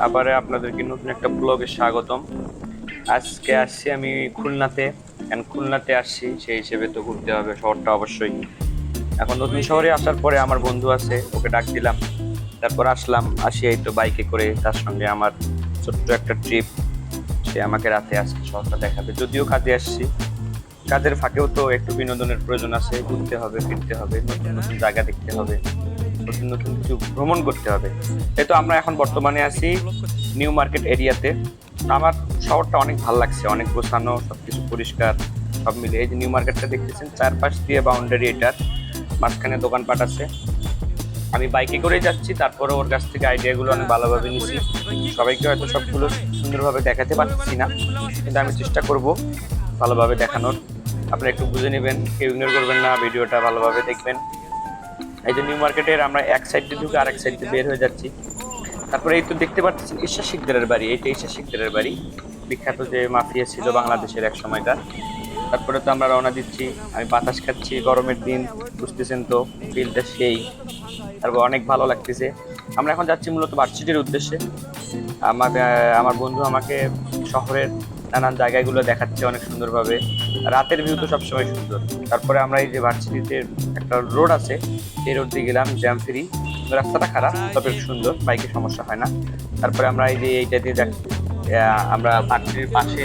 আবার আপনাদেরকে নতুন একটা ব্লগে স্বাগতম। আজকে আসছি আমি খুলনাতে। খুলনাতে আসছি সেই হিসেবে তো ঘুরতে হবে শহরটা অবশ্যই। এখন নতুন শহরে আসার পরে আমার বন্ধু আছে, ওকে ডাক দিলাম, তারপর আসি এই তো বাইকে করে, তার সঙ্গে আমার ছোট্ট একটা ট্রিপ। সে আমাকে রাতে আজকে শহরটা দেখাবে, যদিও কাজে আসছি, কাজের ফাঁকেও তো একটু বিনোদনের প্রয়োজন আছে, ঘুরতে হবে, ফিরতে হবে, নতুন নতুন জায়গা দেখতে হবে, নতুন নতুন কিছু ভ্রমণ করতে হবে। এই তো আমরা এখন বর্তমানে আছি নিউ মার্কেট এরিয়াতে। আমার শহরটা অনেক ভালো লাগছে, অনেক গোছানো, সবকিছু পরিষ্কার, সব মিলে। এই যে নিউ মার্কেটটা দেখতেছেন, চারপাশ দিয়ে বাউন্ডারি, এটার মাঝখানে দোকানপাট আছে। আমি বাইকে করেই যাচ্ছি, তারপরে ওর কাছ থেকে আইডিয়াগুলো আমি ভালোভাবে নিচ্ছি। সবাইকে হয়তো সবগুলো সুন্দরভাবে দেখাতে পারছি না, কিন্তু আমি চেষ্টা করব ভালোভাবে দেখানোর। আপনারা একটু বুঝে নেবেন, কেউ ইগনোর করবেন না, ভিডিওটা ভালোভাবে দেখবেন। এই যে নিউ মার্কেটের আমরা এক সাইড দিয়ে ঢুকে আরেক সাইড দিয়ে বের হয়ে যাচ্ছি। তারপরে এই তো দেখতে পাচ্ছেন ঈশ্বর শিকদারের বাড়ি, এইটা ঈশ্বর শিকদারের বাড়ি, বিখ্যাত যে মাফিয়া ছিল বাংলাদেশের এক সময়কার। তারপরে তো আমরা রওনা দিচ্ছি, আমি বাতাস খাচ্ছি, গরমের দিন, বুঝতেছেন তো, ফিলটা সেই। তারপর অনেক ভালো লাগতেছে। আমরা এখন যাচ্ছি মূলত ভার্সিটির উদ্দেশ্যে। আমার বন্ধু আমাকে শহরের নানান জায়গাগুলো দেখাচ্ছে অনেক সুন্দরভাবে। রাতের ভিউ তো সবসময় সুন্দর। তারপরে আমরা এই যে ভার্সিটিতে একটা রোড আছে, সেই রোড দিয়ে গেলাম জ্যাম ফ্রি। রাস্তাটা খারাপ, তবে সুন্দর, বাইকে সমস্যা হয় না। তারপরে আমরা এই যে এইটা দিয়ে আমরা ভার্সিটির পাশে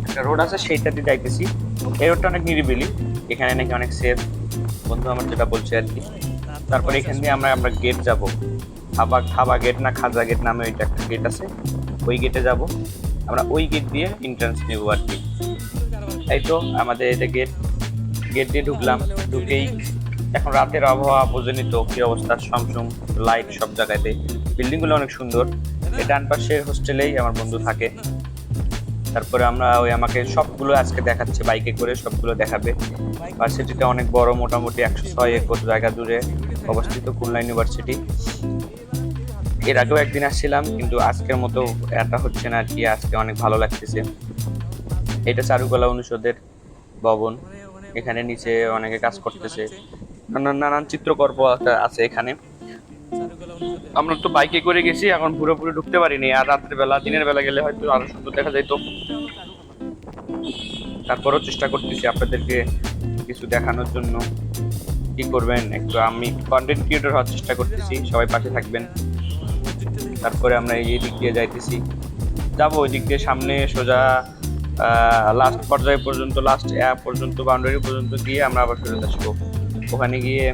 একটা রোড আছে, সেইটা দিয়ে যাইতেছি। এই রোডটা অনেক নিরিবিলি, এখানে নাকি অনেক সেফ, বন্ধু আমার যেটা বলছে আর কি। তারপরে এখান দিয়ে আমরা গেট যাব, খাবা গেট না খাজা গেট নামে ওইটা একটা গেট আছে, ওই গেটে যাব। আমরা ওই গেট দিয়ে এন্ট্রান্স নেব আর কি। এই তো আমাদের এটা গেট, গেট দিয়ে ঢুকলাম। ঢুকেই এখন রাতের আবহাওয়া বোঝেনি তো কি অবস্থা, সমসুম লাইট সব জায়গাতে, বিল্ডিং গুলো অনেক সুন্দর। এই ডান পাশের হোস্টেলেই আমার বন্ধু থাকে। তারপরে আমরা ওই আমাকে সবগুলো আজকে দেখাচ্ছে, বাইকে করে সবগুলো দেখাবে। ভার্সিটিটা অনেক বড়, মোটামুটি 106 একর জায়গা জুড়ে অবস্থিত খুলনা ইউনিভার্সিটি। এর আগেও একদিন আসছিলাম, কিন্তু আজকের মতো এটা হচ্ছে না আর কি, আজকে অনেক ভালো লাগতেছে। এটা চারুকলা অনুষদের ভবন, এখানে নিচে অনেকে কাজ করতেছে, নানান নানান চিত্রকর্ম আছে এখানে। আমরা তো বাইকে করে গেছি, এখন পুরোপুরি ঢুকতে পারিনি, আর রাত্রে বেলা দিনের বেলা গেলে হয়তো আরো সুন্দর দেখা যাইতো। তারপরও চেষ্টা করতেছি আপনাদেরকে কিছু দেখানোর জন্য। কি করবেন, একটু আমি কন্টেন্ট ক্রিয়েটর হওয়ার চেষ্টা করতেছি, সবাই পাশে থাকবেন। তারপরে আমরা এই দিক দিয়ে যাইতেছি, যাবো ওই দিক দিয়ে সামনে সোজা লাস্ট পর্যায়ে পর্যন্ত, লাস্ট পর্যন্ত, বাউন্ডারি পর্যন্ত গিয়ে আমরা আবার ফেরত আসবো। ওখানে গিয়ে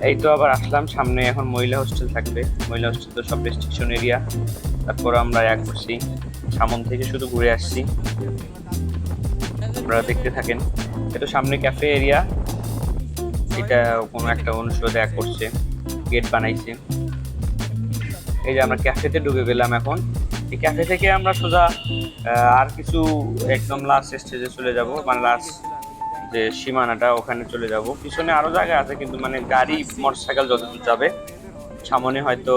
এই তো আবার আসলাম সামনে, এখন মহিলা হোস্টেল থাকবে। মহিলা হোস্টেল তো সব রেস্ট্রিকশন এরিয়া। তারপর আমরা করছি সামন থেকে শুধু ঘুরে আসছি, আপনারা দেখতে থাকেন। এটা সামনে ক্যাফে এরিয়া, এটা কোনো একটা অনুষদ করছে, গেট বানাইছে। এই যে আমরা ক্যাফেতে ঢুকে গেলাম এখন। এই ক্যাফে থেকে আমরা সোজা আর কিছু একদম লাস্ট স্টেজে চলে যাব, মানে লাস্ট যে সীমানাটা, ওখানে চলে যাব। পিছনে আরো জায়গা আছে, কিন্তু মানে গাড়ি মোটরসাইকেল যতদূর যাবে। সামনে হয়তো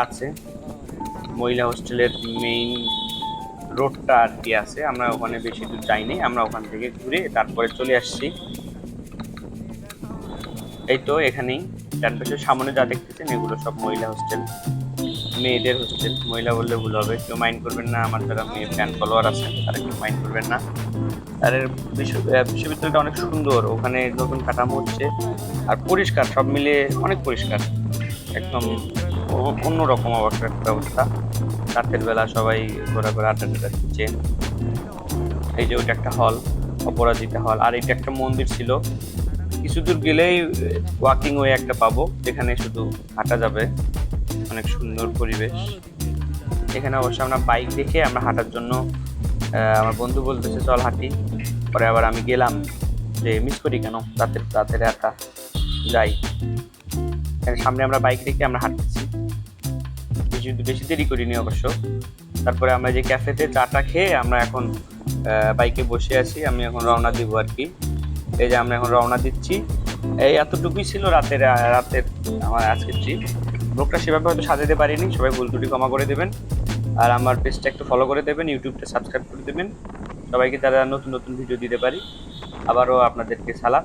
আছে মহিলা হোস্টেলের মেইন রোডটা আর কি আছে, আমরা ওখানে বেশি দূর যাইনি, আমরা ওখান থেকে ঘুরে তারপরে চলে আসছি। এই তো এখানেই ডান পাশের সামনে যা দেখতেছেন, এগুলো সব মহিলা হোস্টেল, মেয়েদের হোস্টেল। মহিলা বললে ভুল হবে, কেউ মাইন্ড করবেন না, আমার যারা মেয়ে ফ্যান ফলোয়ার আছেন তারা কেউ মাইন্ড করবেন না। আর বিশ্ববিদ্যালয়টা অনেক সুন্দর, ওখানে নতুন কাঠামো হচ্ছে, আর পরিষ্কার, সব মিলে অনেক পরিষ্কার, একদম অন্যরকম অবস্থা একটা অবস্থা। রাতের বেলা সবাই ঘোরাঘুরি আড্ডা টাড্ডা দিচ্ছে। এই যে ওটা একটা হল, অপরাজিতা হল। আর এটা একটা মন্দির ছিল, কিছু দূর গেলেই ওয়াকিং ওয়ে একটা পাবো, যেখানে শুধু হাঁটা যাবে, অনেক সুন্দর পরিবেশ। এখানে অবশ্য আমরা বাইক দেখে আমরা হাঁটার জন্য, আমার বন্ধু বলতেছে চল হাঁটি, পরে আবার আমি গেলাম যে মিস করি কেন, রাতের রাতের একা যাই। সামনে আমরা বাইক রেখে আমরা হাঁটতেছি, বেশি দেরি করিনি অবশ্য। তারপরে আমরা যে ক্যাফেতে চাটা খেয়ে আমরা এখন বাইকে বসে আছি, আমি এখন রওনা দিব আর কি। এই যে আমরা এখন রওনা দিচ্ছি। এই এতটুকুই ছিল রাতের রাতের আমার আজকের ট্রিপ। ব্লগটা সেভাবে হয়তো সাজাতে পারিনি, সবাই ভুল ত্রুটি ক্ষমা করে দেবেন। আর আমার পেজটা একটু ফলো করে দেবেন, ইউটিউবটা সাবস্ক্রাইব করে দেবেন, সবাইকে তারা নতুন নতুন ভিডিও দিতে পারি। আবারও আপনাদেরকে সালাম।